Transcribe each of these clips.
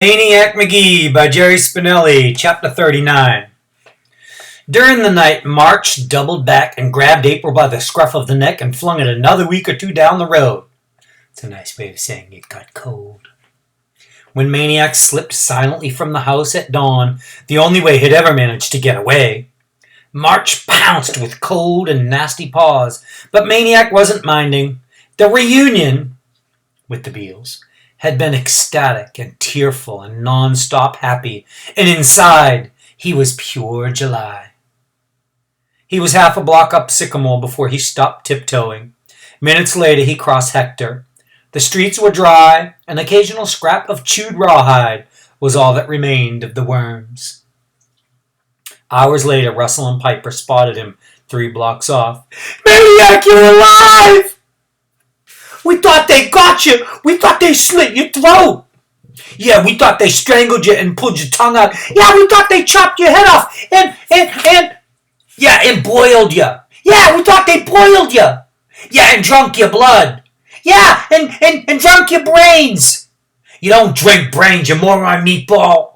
Maniac McGee by Jerry Spinelli, Chapter 39. During the night, March doubled back and grabbed April by the scruff of the neck and flung it another week or two down the road. It's a nice way of saying it got cold. When Maniac slipped silently from the house at dawn, the only way he'd ever managed to get away, March pounced with cold and nasty paws, but Maniac wasn't minding. The reunion with the Beals had been ecstatic and tearful and non-stop happy, and inside he was pure July. He was half a block up Sycamore before he stopped tiptoeing. Minutes later he crossed Hector. The streets were dry, an occasional scrap of chewed rawhide was all that remained of the worms. Hours later, Russell and Piper spotted him 3 blocks off. "Maniac, you're alive! We thought they got you! We thought they slit your throat! Yeah, we thought they strangled you and pulled your tongue out. Yeah, we thought they chopped your head off and boiled you. Yeah, we thought they boiled you. Yeah, and drunk your blood. Yeah, and drunk your brains. You don't drink brains, you moron meatball.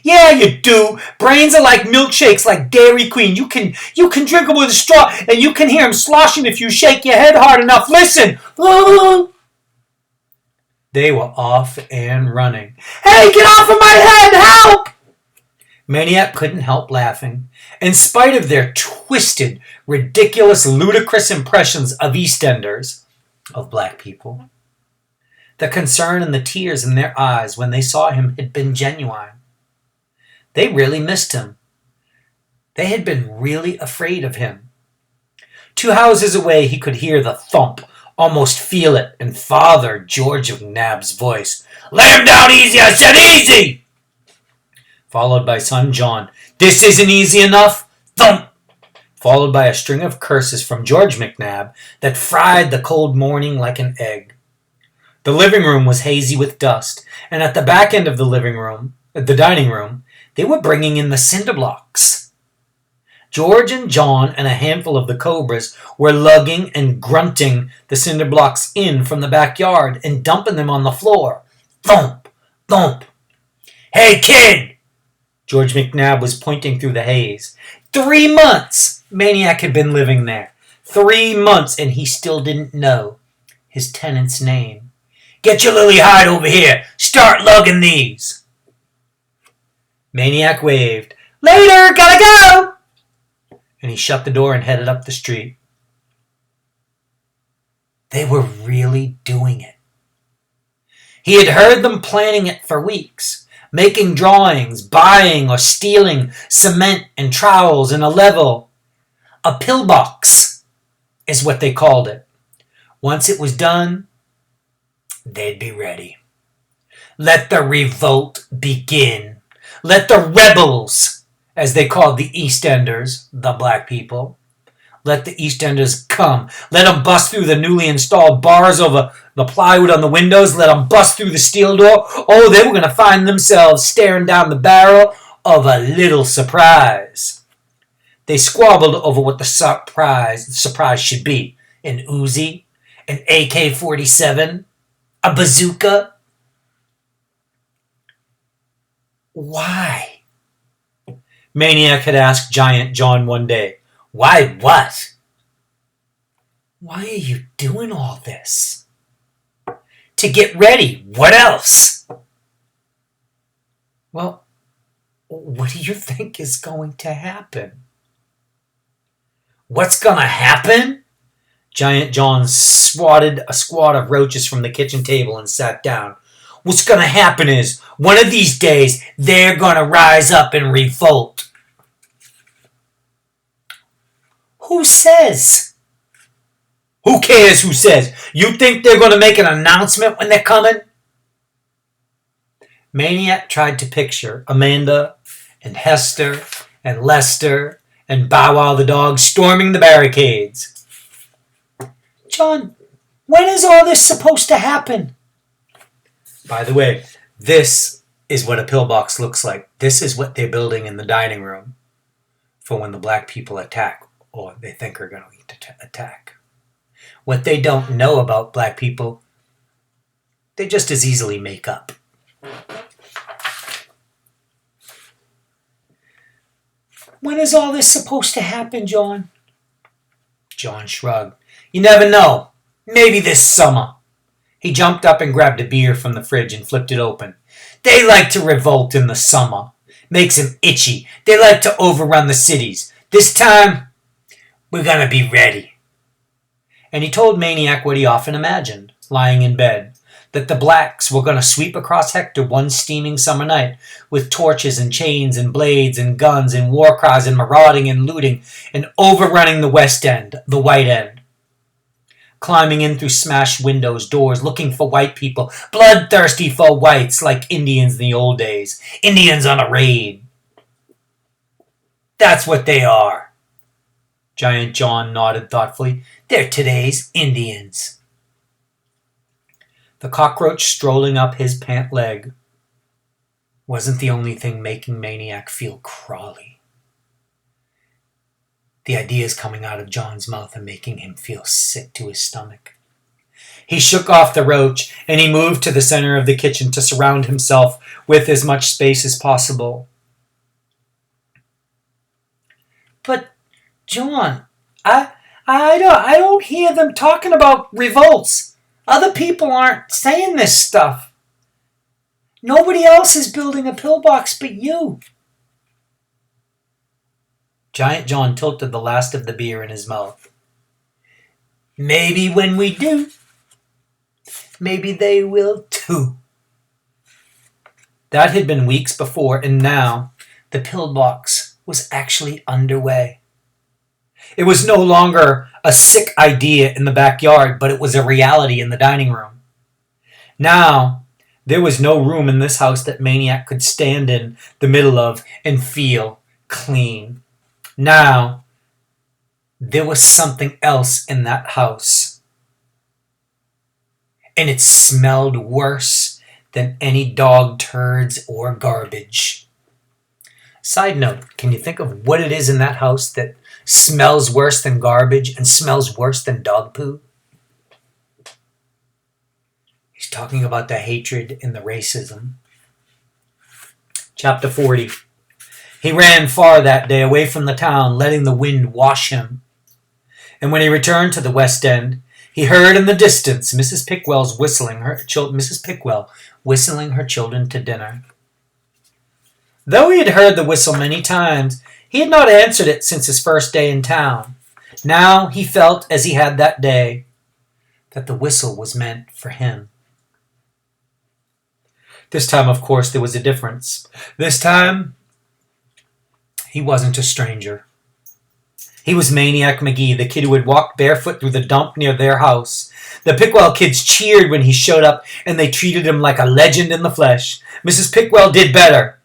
Yeah, you do. Brains are like milkshakes, like Dairy Queen. You can drink them with a straw, and you can hear them sloshing if you shake your head hard enough. Listen." They were off and running. "Hey, get off of my head! Help!" Maniac couldn't help laughing. In spite of their twisted, ridiculous, ludicrous impressions of EastEnders, of black people, the concern and the tears in their eyes when they saw him had been genuine. They really missed him. They had been really afraid of him. 2 houses away he could hear the thump, almost feel it, in Father George McNabb's voice. "Lay him down easy, I said easy!" Followed by son John. "This isn't easy enough!" Thump! Followed by a string of curses from George McNabb that fried the cold morning like an egg. The living room was hazy with dust, and at the back end of the dining room, they were bringing in the cinder blocks. George and John and a handful of the Cobras were lugging and grunting the cinder blocks in from the backyard and dumping them on the floor. Thump! Thump! "Hey, kid!" George McNabb was pointing through the haze. 3 months Maniac had been living there. 3 months, and he still didn't know his tenant's name. "Get your lily hide over here. Start lugging these." Maniac waved. "Later, gotta go!" And he shut the door and headed up the street. They were really doing it. He had heard them planning it for weeks, making drawings, buying or stealing cement and trowels and a level. A pillbox is what they called it. Once it was done, they'd be ready. Let the revolt begin. Let the rebels, as they called the EastEnders, the black people, let the EastEnders come. Let them bust through the newly installed bars over the plywood on the windows. Let them bust through the steel door. Oh, they were going to find themselves staring down the barrel of a little surprise. They squabbled over what the surprise should be. An Uzi, an AK-47, a bazooka. "Why?" Maniac had asked Giant John one day. "Why what?" "Why are you doing all this?" "To get ready. What else?" "Well, what do you think is going to happen?" "What's gonna happen?" Giant John swatted a squad of roaches from the kitchen table and sat down. "What's gonna happen is, one of these days, they're gonna rise up and revolt." "Who says?" "Who cares who says? You think they're gonna make an announcement when they're coming?" Maniac tried to picture Amanda and Hester and Lester and Bow Wow the dog storming the barricades. "John, when is all this supposed to happen?" By the way, this is what a pillbox looks like. This is what they're building in the dining room for when the black people attack, or they think are going to attack. What they don't know about black people, they just as easily make up. When is all this supposed to happen, John? John shrugged. You never know. Maybe this summer. He jumped up and grabbed a beer from the fridge and flipped it open. They like to revolt in the summer. Makes them itchy. They like to overrun the cities. This time, we're gonna be ready. And he told Maniac what he often imagined, lying in bed, that the blacks were gonna sweep across Hector one steaming summer night with torches and chains and blades and guns and war cries and marauding and looting and overrunning the West End, the White End. Climbing in through smashed windows, doors, looking for white people, bloodthirsty for whites like Indians in the old days. Indians on a raid. That's what they are. Giant John nodded thoughtfully. They're today's Indians. The cockroach strolling up his pant leg wasn't the only thing making Maniac feel crawly. The ideas coming out of John's mouth and making him feel sick to his stomach. He shook off the roach and he moved to the center of the kitchen to surround himself with as much space as possible. But, John, I don't hear them talking about revolts. Other people aren't saying this stuff. Nobody else is building a pillbox but you. Giant John tilted the last of the beer in his mouth. Maybe when we do, maybe they will too. That had been weeks before, and now the pillbox was actually underway. It was no longer a sick idea in the backyard, but it was a reality in the dining room. Now, there was no room in this house that Maniac could stand in the middle of and feel clean. Now, there was something else in that house. And it smelled worse than any dog turds or garbage. Side note, can you think of what it is in that house that smells worse than garbage and smells worse than dog poo? He's talking about the hatred and the racism. Chapter 40. He ran far that day away from the town, letting the wind wash him. And when he returned to the West End, he heard in the distance Mrs. Pickwell whistling her children to dinner. Though he had heard the whistle many times, he had not answered it since his first day in town. Now he felt, as he had that day, that the whistle was meant for him. This time, of course, there was a difference. This time, he wasn't a stranger. He was Maniac McGee, the kid who had walked barefoot through the dump near their house. The Pickwell kids cheered when he showed up, and they treated him like a legend in the flesh. Mrs. Pickwell did better.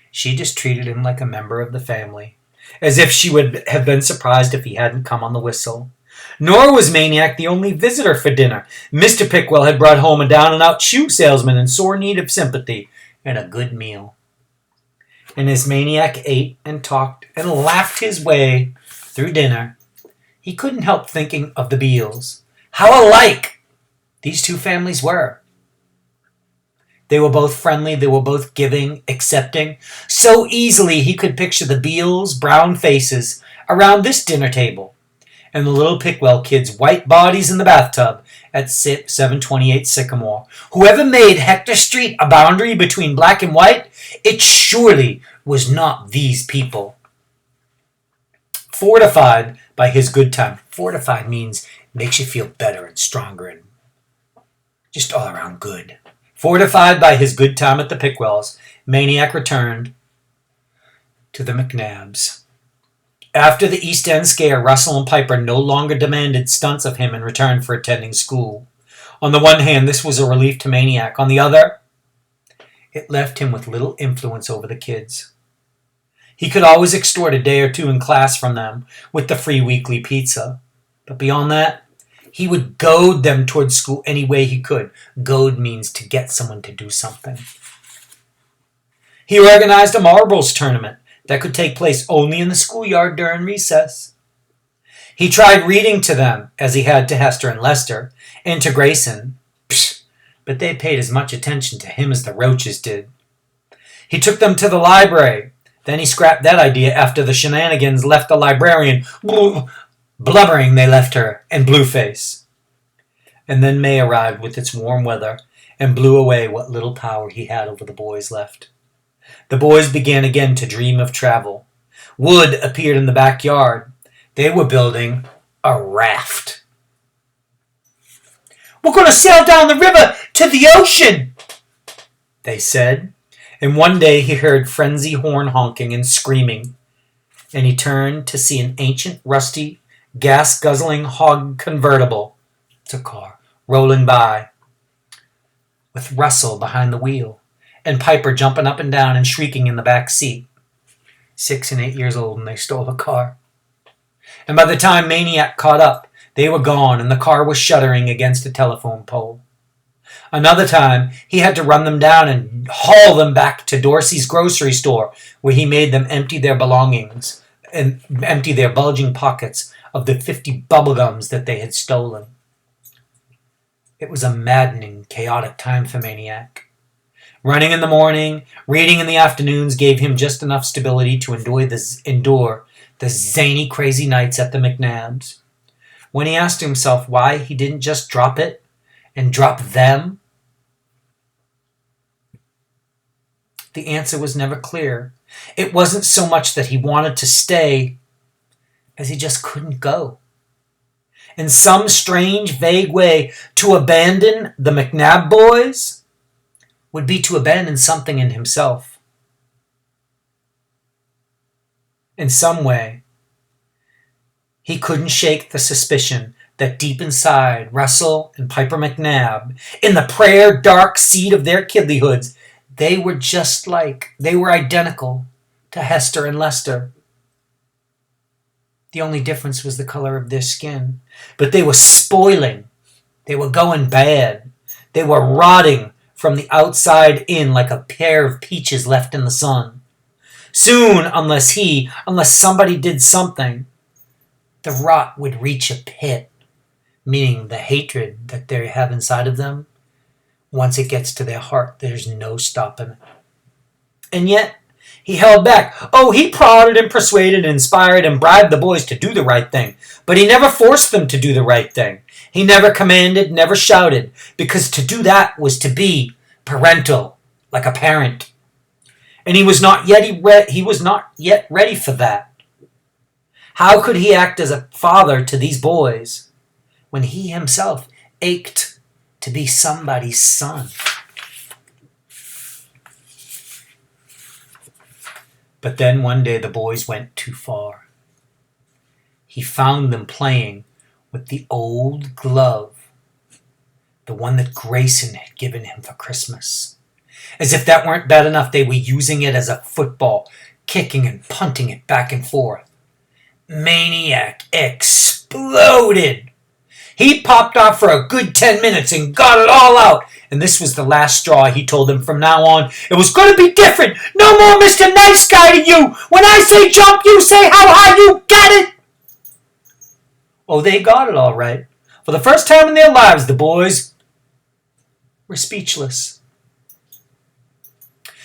She just treated him like a member of the family, as if she would have been surprised if he hadn't come on the whistle. Nor was Maniac the only visitor for dinner. Mr. Pickwell had brought home a down-and-out shoe salesman in sore need of sympathy and a good meal. And as Maniac ate and talked and laughed his way through dinner, he couldn't help thinking of the Beals. How alike these two families were. They were both friendly, they were both giving, accepting. So easily he could picture the Beals' brown faces around this dinner table, and the little Pickwell kids' white bodies in the bathtub at 728 Sycamore. Whoever made Hector Street a boundary between black and white, it surely was not these people. Fortified by his good time. Fortified means makes you feel better and stronger and just all around good. Fortified by his good time at the Pickwells, Maniac returned to the McNabbs. After the East End scare, Russell and Piper no longer demanded stunts of him in return for attending school. On the one hand, this was a relief to Maniac. On the other, it left him with little influence over the kids. He could always extort a day or two in class from them with the free weekly pizza. But beyond that, he would goad them towards school any way he could. Goad means to get someone to do something. He organized a marbles tournament that could take place only in the schoolyard during recess. He tried reading to them, as he had to Hester and Lester, and to Grayson, but they paid as much attention to him as the roaches did. He took them to the library. Then he scrapped that idea after the shenanigans left the librarian blubbering they left her, and Blueface. And then May arrived with its warm weather and blew away what little power he had over the boys left. The boys began again to dream of travel. Wood appeared in the backyard. They were building a raft. "We're going to sail down the river to the ocean," they said. And one day he heard frenzy horn honking and screaming, and he turned to see an ancient, rusty, gas-guzzling hog convertible. It's a car rolling by, with Russell behind the wheel, and Piper jumping up and down and shrieking in the back seat. 6 and 8 years old, and they stole the car. And by the time Maniac caught up, they were gone, and the car was shuddering against a telephone pole. Another time, he had to run them down and haul them back to Dorsey's grocery store, where he made them empty their belongings and empty their bulging pockets of the 50 bubblegums that they had stolen. It was a maddening, chaotic time for Maniac. Running in the morning, reading in the afternoons gave him just enough stability to endure the zany, crazy nights at the McNabbs. When he asked himself why he didn't just drop it and drop them, the answer was never clear. It wasn't so much that he wanted to stay as he just couldn't go. In some strange, vague way, to abandon the McNabb boys would be to abandon something in himself. In some way, he couldn't shake the suspicion that deep inside Russell and Piper McNabb, in the prayer dark seed of their kidlyhoods, they were identical to Hester and Lester. The only difference was the color of their skin. But they were spoiling. They were going bad. They were rotting from the outside in like a pair of peaches left in the sun. Soon, unless somebody did something, the rot would reach a pit, meaning the hatred that they have inside of them, once it gets to their heart, there's no stopping it. And yet, he held back. Oh, he prodded and persuaded and inspired and bribed the boys to do the right thing. But he never forced them to do the right thing. He never commanded, never shouted, because to do that was to be parental, like a parent. And he was not yet ready for that. How could he act as a father to these boys when he himself ached to be somebody's son? But then one day the boys went too far. He found them playing with the old glove, the one that Grayson had given him for Christmas. As if that weren't bad enough, they were using it as a football, kicking and punting it back and forth. Maniac exploded. He popped off for a good 10 minutes and got it all out. And this was the last straw. He told them from now on, it was going to be different. No more Mr. Nice Guy to you. When I say jump, you say how high you get it. Oh, they got it all right. For the first time in their lives, the boys were speechless.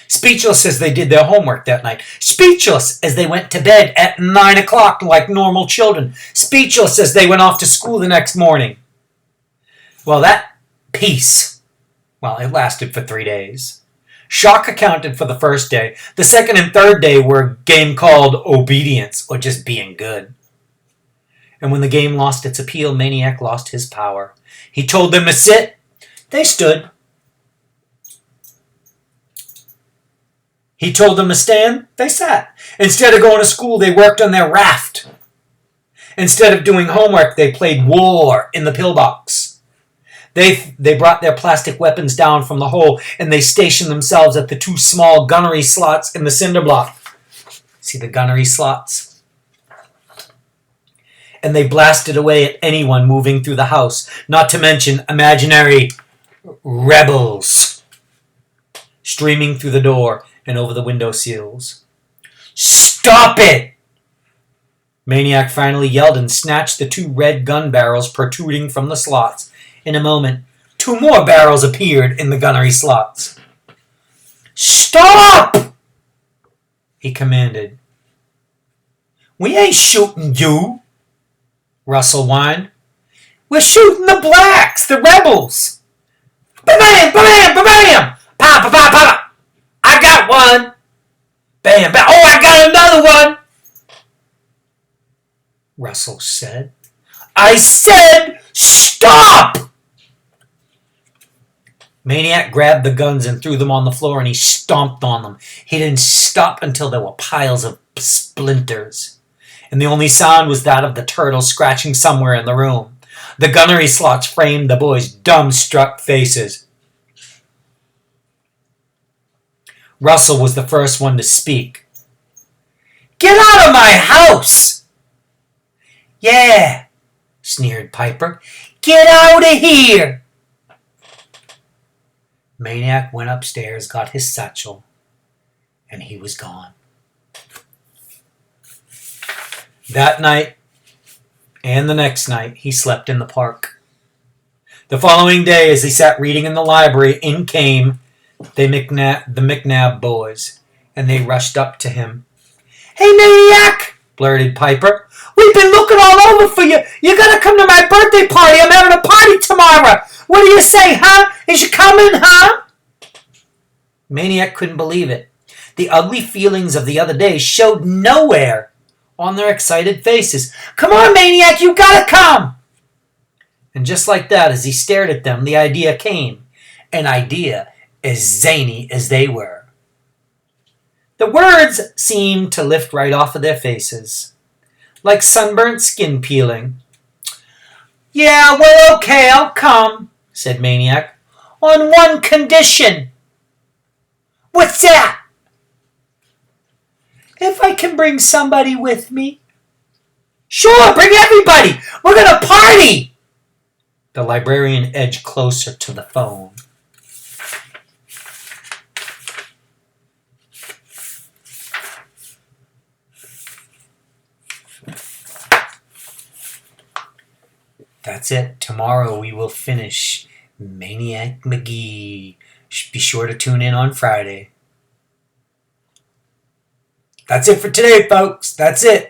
Speechless as they did their homework that night. Speechless as they went to bed at 9 o'clock like normal children. Speechless as they went off to school the next morning. Well, that peace, it lasted for 3 days. Shock accounted for the first day. The second and third day were a game called obedience, or just being good. And when the game lost its appeal, Maniac lost his power. He told them to sit. They stood. He told them to stand. They sat. Instead of going to school, they worked on their raft. Instead of doing homework, they played war in the pillbox. They brought their plastic weapons down from the hole, and they stationed themselves at the 2 small gunnery slots in the cinder block. See the gunnery slots? And they blasted away at anyone moving through the house, not to mention imaginary rebels streaming through the door and over the window sills. Stop it! Maniac finally yelled and snatched the 2 red gun barrels protruding from the slots. In a moment, 2 more barrels appeared in the gunnery slots. Stop! he commanded. We ain't shooting you, Russell whined. We're shooting the blacks, the rebels. Ba-bam, ba-bam, ba-bam! Pa, pa, pa, pa! I got one! Bam, bam! Oh, I got another one! Russell said. I said stop! Maniac grabbed the guns and threw them on the floor, and he stomped on them. He didn't stop until there were piles of splinters, and the only sound was that of the turtle scratching somewhere in the room. The gunnery slots framed the boys' dumbstruck faces. Russell was the first one to speak. Get out of my house! Yeah, sneered Piper. Get out of here! Maniac went upstairs, got his satchel, and he was gone. That night, and the next night, he slept in the park. The following day, as he sat reading in the library, in came the McNabb boys, and they rushed up to him. Hey, Maniac, blurted Piper. We've been looking all over for you. You gotta come to my birthday party. I'm having a party tomorrow. What do you say, huh? Is you coming, huh? Maniac couldn't believe it. The ugly feelings of the other day showed nowhere on their excited faces. Come on, Maniac, you gotta come! And just like that, as he stared at them, the idea came. An idea as zany as they were. The words seemed to lift right off of their faces, like sunburnt skin peeling. Yeah, well, okay, I'll come, said Maniac, on one condition. What's that? If I can bring somebody with me. Sure, bring everybody. We're gonna party. The librarian edged closer to the phone. That's it. Tomorrow we will finish Maniac McGee. Be sure to tune in on Friday. That's it for today, folks. That's it.